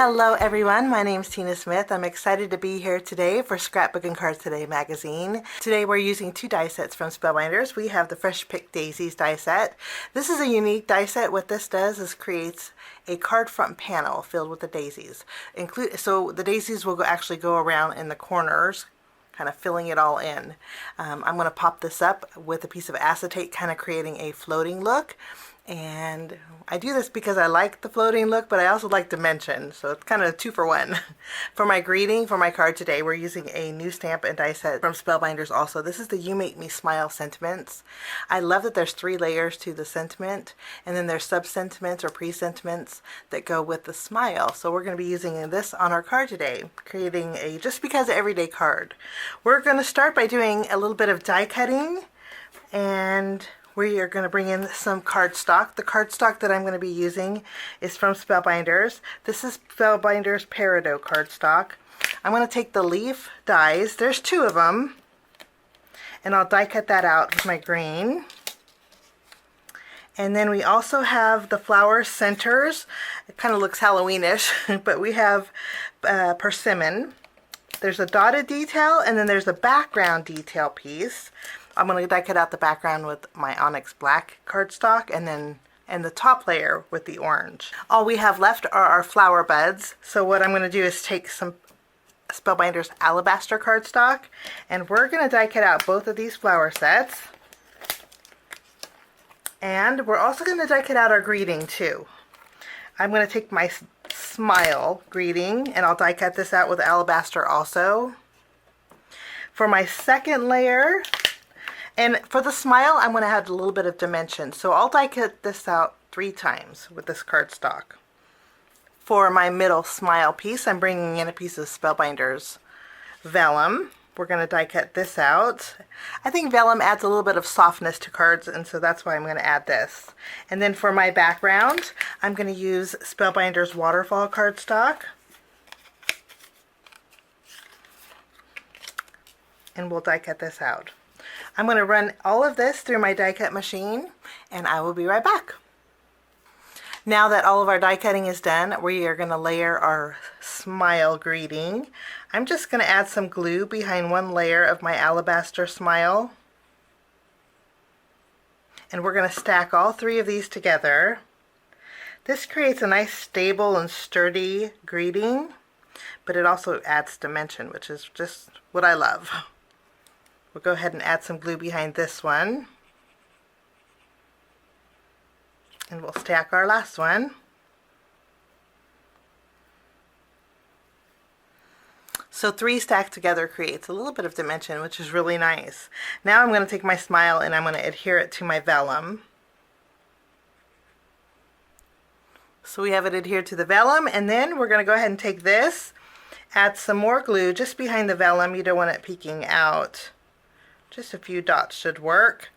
Hello everyone, my name is Tina Smith. I'm excited to be here today for Scrapbook and Cards Today magazine. Today we're using two die sets from Spellbinders. We have the Fresh Picked Daisies die set. This is a unique die set. What this does is creates a card front panel filled with the daisies. So the daisies will actually go around in the corners, kind of filling it all in. I'm going to pop this up with a piece of acetate, kind of creating a floating look. And I do this because I like the floating look, but I also like dimension, so it's kind of a 2-for-1. For my greeting, for my card today, we're using a new stamp and die set from Spellbinders also. This is the You Make Me Smile sentiments. I love that there's 3 layers to the sentiment, and then there's sub-sentiments or pre-sentiments that go with the smile. So we're going to be using this on our card today, creating a just because everyday card. We're going to start by doing a little bit of die cutting, and we are going to bring in some cardstock. The cardstock that I'm going to be using is from Spellbinders. This is Spellbinders Peridot cardstock. I'm going to take the leaf dies, there's 2 of them, and I'll die cut that out with my green. And then we also have the flower centers. It kind of looks Halloweenish, but we have persimmon. There's a dotted detail, and then there's a background detail piece. I'm going to die cut out the background with my onyx black cardstock, and the top layer with the orange. All we have left are our flower buds. So what I'm going to do is take some Spellbinders alabaster cardstock, and we're going to die cut out both of these flower sets. And we're also going to die cut out our greeting too. I'm going to take my smile greeting, and I'll die cut this out with alabaster also. For my second layer, and for the smile, I'm going to add a little bit of dimension. So I'll die cut this out 3 times with this cardstock. For my middle smile piece, I'm bringing in a piece of Spellbinders vellum. We're going to die cut this out. I think vellum adds a little bit of softness to cards, and so that's why I'm going to add this. And then for my background, I'm going to use Spellbinders waterfall cardstock. And we'll die cut this out. I'm going to run all of this through my die cut machine, and I will be right back. Now that all of our die cutting is done, we are going to layer our smile greeting. I'm just going to add some glue behind one layer of my alabaster smile. And we're going to stack all 3 of these together. This creates a nice stable and sturdy greeting, but it also adds dimension, which is just what I love. We'll go ahead and add some glue behind this one. And we'll stack our last one. So 3 stacked together creates a little bit of dimension, which is really nice. Now I'm going to take my smile and I'm going to adhere it to my vellum. So we have it adhered to the vellum, and then we're going to go ahead and take this, add some more glue just behind the vellum. You don't want it peeking out. Just a few dots should work.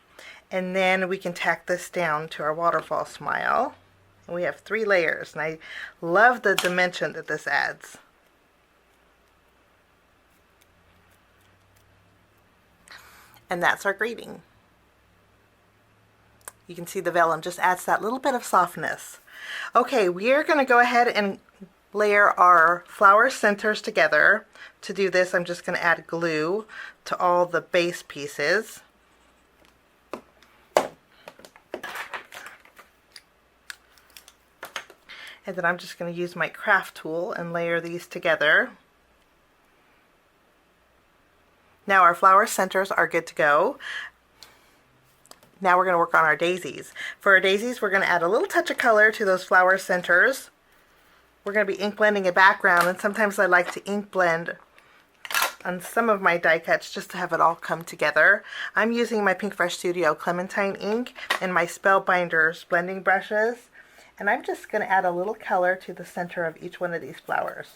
And then we can tack this down to our waterfall smile. And we have 3 layers, and I love the dimension that this adds. And that's our greeting. You can see the vellum just adds that little bit of softness. Okay, we are going to go ahead and layer our flower centers together. To do this, I'm just going to add glue to all the base pieces. And then I'm just going to use my craft tool and layer these together. Now our flower centers are good to go. Now we're going to work on our daisies. For our daisies, we're going to add a little touch of color to those flower centers. We're going to be ink blending a background, and sometimes I like to ink blend on some of my die cuts just to have it all come together. I'm using my Pink Fresh Studio Clementine ink and my Spellbinders blending brushes, and I'm just going to add a little color to the center of each one of these flowers.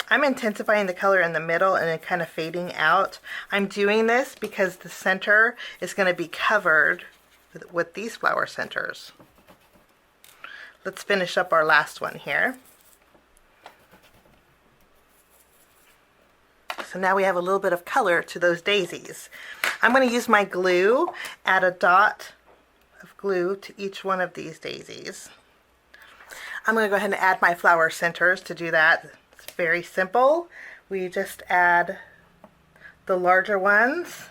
I'm intensifying the color in the middle and then kind of fading out. I'm doing this because the center is going to be covered with these flower centers. Let's finish up our last one here. So now we have a little bit of color to those daisies. I'm going to use my glue, add a dot of glue to each one of these daisies. I'm going to go ahead and add my flower centers. To do that, it's very simple. We just add the larger ones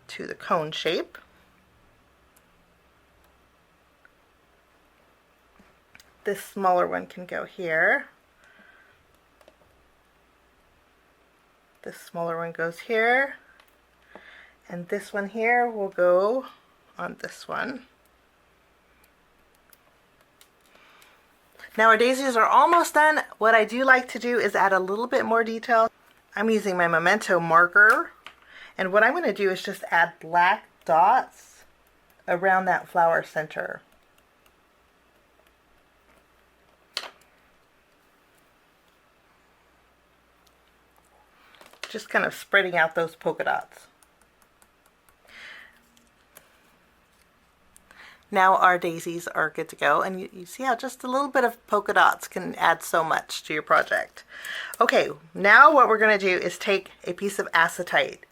to the cone shape. This smaller one can go here. This smaller one goes here. And this one here will go on this one. Now our daisies are almost done. What I do like to do is add a little bit more detail. I'm using my Memento marker, and what I'm going to do is just add black dots around that flower center. Just kind of spreading out those polka dots. Now our daisies are good to go, and you see how just a little bit of polka dots can add so much to your project. Okay, now what we're going to do is take a piece of acetate.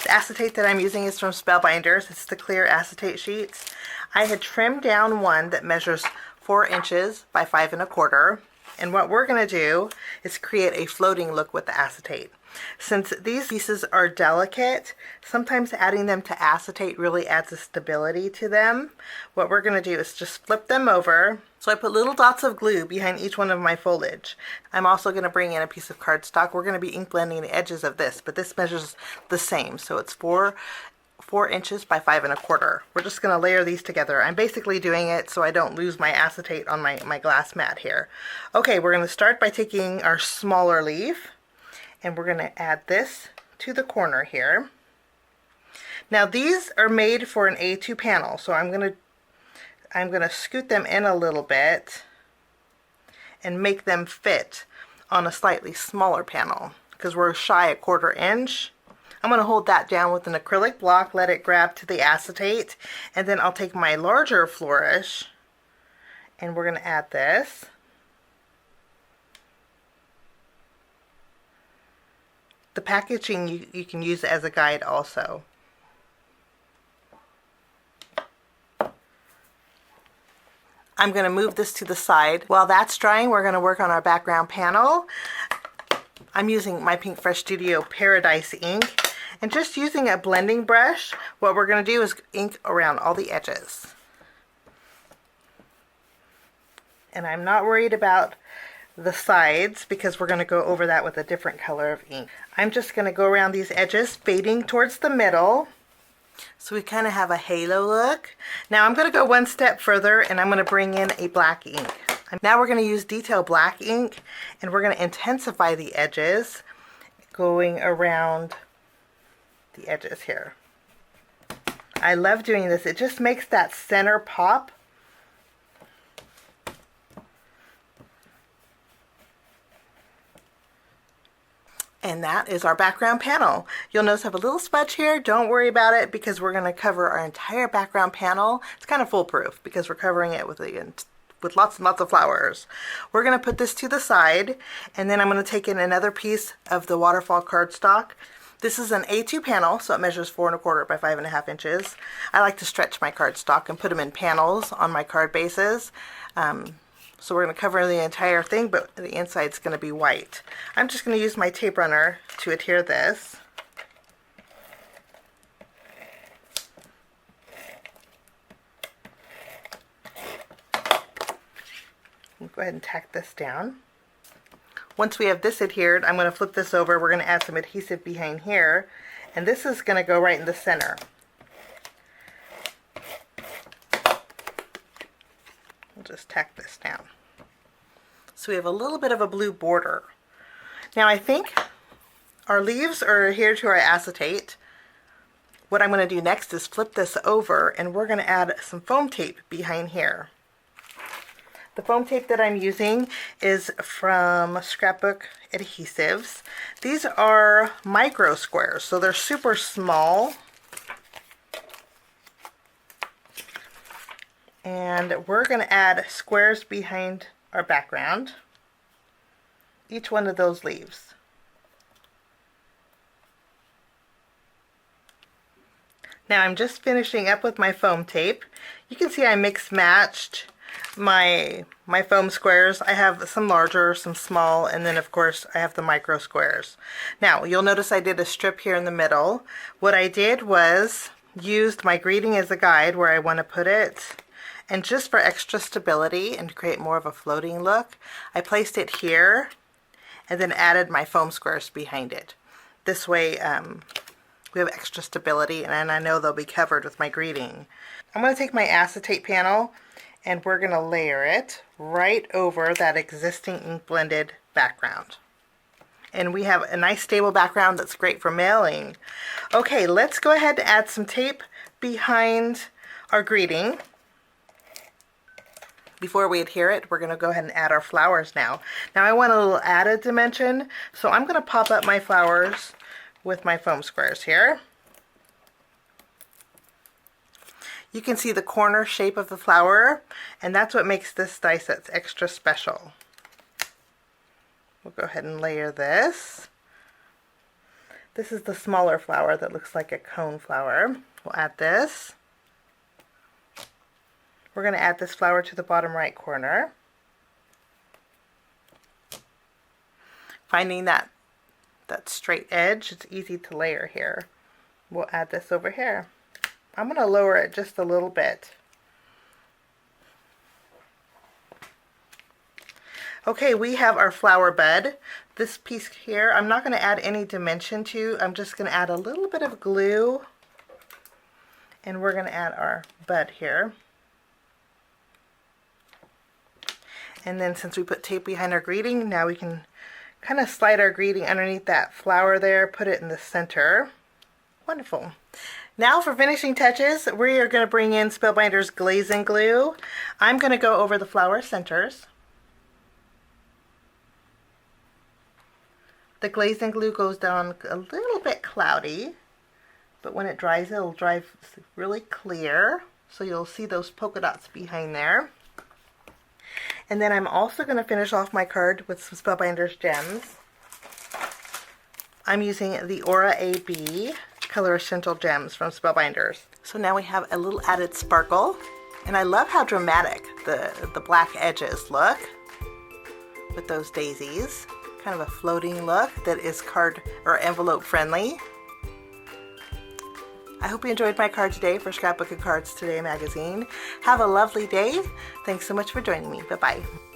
The acetate that I'm using is from Spellbinders. It's the clear acetate sheets. I had trimmed down one that measures 4 inches by 5 1/4, and what we're going to do is create a floating look with the acetate. Since these pieces are delicate, sometimes adding them to acetate really adds a stability to them. What we're going to do is just flip them over. So I put little dots of glue behind each one of my foliage. I'm also going to bring in a piece of cardstock. We're going to be ink blending the edges of this, but this measures the same. So it's 4 inches by 5 1/4. We're just going to layer these together. I'm basically doing it so I don't lose my acetate on my glass mat here. Okay, we're going to start by taking our smaller leaf, and we're going to add this to the corner here. Now these are made for an A2 panel, so I'm going to scoot them in a little bit and make them fit on a slightly smaller panel because we're shy 1/4 inch. I'm going to hold that down with an acrylic block, let it grab to the acetate, and then I'll take my larger flourish and we're going to add this. The packaging you can use as a guide also. I'm going to move this to the side. While that's drying, we're going to work on our background panel. I'm using my Pink Fresh Studio Paradise ink, and just using a blending brush, what we're going to do is ink around all the edges. And I'm not worried about the sides because we're going to go over that with a different color of ink. I'm just going to go around these edges, fading towards the middle, so we kind of have a halo look. Now I'm going to go one step further, and I'm going to bring in a black ink. Now we're going to use detail black ink, and we're going to intensify the edges, going around the edges here. I love doing this. It just makes that center pop. And that is our background panel. You'll notice I have a little smudge here. Don't worry about it because we're going to cover our entire background panel. It's kind of foolproof because we're covering it with lots and lots of flowers. We're going to put this to the side, and then I'm going to take in another piece of the waterfall cardstock. This is an A2 panel, so it measures 4 1/4 by 5 1/2 inches. I like to stretch my cardstock and put them in panels on my card bases. So we're going to cover the entire thing, but the inside's going to be white. I'm just going to use my tape runner to adhere this. We'll go ahead and tack this down. Once we have this adhered, I'm going to flip this over. We're going to add some adhesive behind here, and this is going to go right in the center. We'll just tack this down. So we have a little bit of a blue border. Now I think our leaves are adhered to our acetate. What I'm going to do next is flip this over, and we're going to add some foam tape behind here. The foam tape that I'm using is from Scrapbook Adhesives. These are micro squares, so they're super small. And we're going to add squares behind our background, each one of those leaves. Now I'm just finishing up with my foam tape. You can see I mix matched my foam squares. I have some larger, some small, and then of course I have the micro squares. Now you'll notice I did a strip here in the middle. What I did was used my greeting as a guide where I want to put it, and just for extra stability and to create more of a floating look, I placed it here and then added my foam squares behind it. This way we have extra stability, and I know they'll be covered with my greeting. I'm going to take my acetate panel and we're going to layer it right over that existing ink blended background. And we have a nice stable background that's great for mailing. Okay, let's go ahead and add some tape behind our greeting. Before we adhere it, we're going to go ahead and add our flowers now. Now I want a little added dimension, so I'm going to pop up my flowers with my foam squares here. You can see the corner shape of the flower, and that's what makes this die set extra special. We'll go ahead and layer this. This is the smaller flower that looks like a cone flower. We'll add this. We're going to add this flower to the bottom right corner. Finding that straight edge, it's easy to layer here. We'll add this over here. I'm going to lower it just a little bit. Okay, we have our flower bud. This piece here, I'm not going to add any dimension to. I'm just going to add a little bit of glue. And we're going to add our bud here. And then since we put tape behind our greeting, now we can kind of slide our greeting underneath that flower there, put it in the center. Wonderful. Now for finishing touches, we are going to bring in Spellbinders Glaze and Glue. I'm going to go over the flower centers. The glaze and glue goes down a little bit cloudy, but when it dries, it'll dry really clear. So you'll see those polka dots behind there. And then I'm also going to finish off my card with some Spellbinders gems. I'm using the Aura AB Color Essential Gems from Spellbinders. So now we have a little added sparkle, and I love how dramatic the black edges look with those daisies. Kind of a floating look that is card or envelope friendly. I hope you enjoyed my card today for Scrapbook and Cards Today magazine. Have a lovely day. Thanks so much for joining me. Bye-bye.